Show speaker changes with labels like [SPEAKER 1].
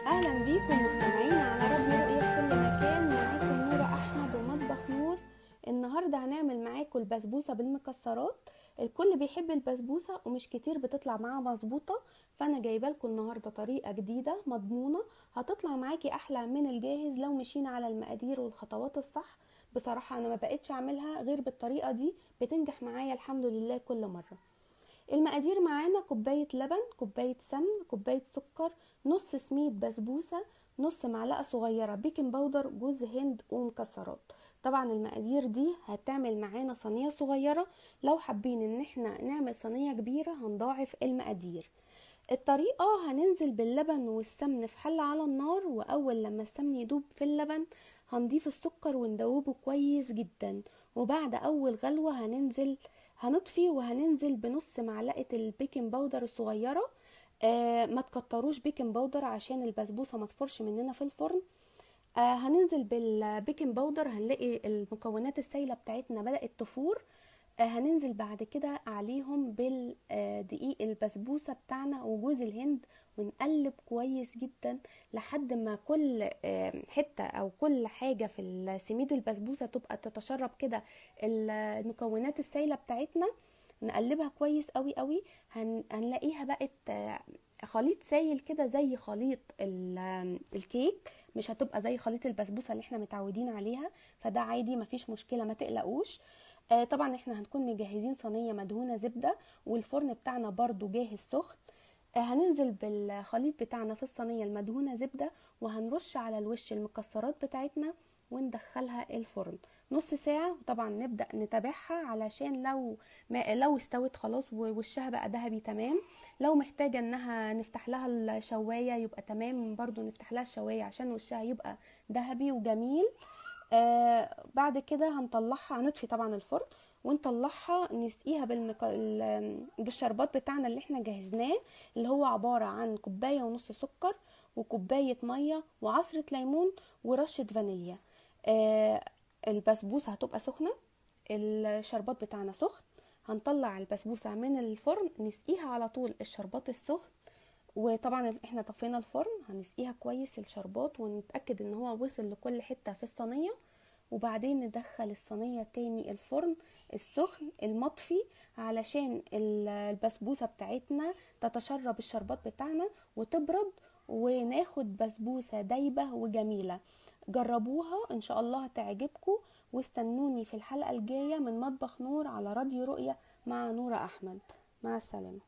[SPEAKER 1] اهلا بيكم مستمعين على راديو رؤية في كل مكان. معاكم نورة احمد ومطبخ نور. النهاردة هنعمل معاكم البسبوسة بالمكسرات. الكل بيحب البسبوسة ومش كتير بتطلع معاها مظبوطة، فانا جايبه لكم النهاردة طريقة جديدة مضمونة هتطلع معاكي احلى من الجاهز لو مشينا على المقادير والخطوات الصح. بصراحة انا ما بقتش اعملها غير بالطريقة دي، بتنجح معايا الحمد لله كل مرة. المقادير معانا: كوباية لبن، كوباية سمن، كوباية سكر، نص سميد بسبوسة، نص معلقة صغيرة بيكنج باودر، جوز هند ومكسرات. طبعا المقادير دي هتعمل معانا صينية صغيرة، لو حابين ان احنا نعمل صينية كبيرة هنضاعف المقادير. الطريقة: هننزل باللبن والسمن في حلة على النار، وأول لما السمن يدوب في اللبن هنضيف السكر وندوبه كويس جدا، وبعد أول غلوة هنطفي وهننزل بنص معلقة البيكنج باودر الصغيرة. ما تكتروش بيكنج باودر عشان البسبوسة ما تفرش مننا في الفرن. هننزل بالبيكنج باودر، هنلاقي المكونات السائلة بتاعتنا بدأت تفور. هننزل بعد كده عليهم بالدقيق البسبوسة بتاعنا وجوز الهند، ونقلب كويس جدا لحد ما كل حتة او كل حاجة في السميد البسبوسة تبقى تتشرب كده المكونات السائلة بتاعتنا. نقلبها كويس قوي قوي. هنلاقيها بقت خليط سايل كده زي خليط الكيك، مش هتبقى زي خليط البسبوسة اللي احنا متعودين عليها، فده عادي مفيش مشكلة ما تقلقوش. طبعا احنا هنكون مجهزين صينية مدهونة زبدة، والفرن بتاعنا برضو جاهز سخن. هننزل بالخليط بتاعنا في الصينية المدهونة زبدة، وهنرش على الوش المكسرات بتاعتنا وندخلها الفرن نص ساعة. وطبعا نبدأ نتابعها علشان لو استوت خلاص ووشها بقى ذهبي تمام. لو محتاجة انها نفتح لها الشواية يبقى تمام، برضو نفتح لها الشواية عشان وشها يبقى ذهبي وجميل. بعد كده هنطلعها، هنطفي طبعا الفرن ونطلعها نسقيها بالشربات بتاعنا اللي احنا جهزناه، اللي هو عبارة عن كوباية ونص سكر وكوباية مية وعصرة ليمون ورشة فانيليا. آه البسبوسة هتبقى سخنة، الشربات بتاعنا سخن. هنطلع البسبوسة من الفرن نسقيها على طول الشربات السخن. وطبعا احنا طفينا الفرن، هنسقيها كويس الشربات ونتأكد ان هو وصل لكل حتة في الصينية. وبعدين ندخل الصينية تاني الفرن السخن المطفي علشان البسبوسة بتاعتنا تتشرب الشربات بتاعنا وتبرد، وناخد بسبوسة دايبة وجميلة. جربوها ان شاء الله هتعجبكم، واستنوني في الحلقة الجاية من مطبخ نور على راديو رؤية مع نورة احمد. مع السلامة.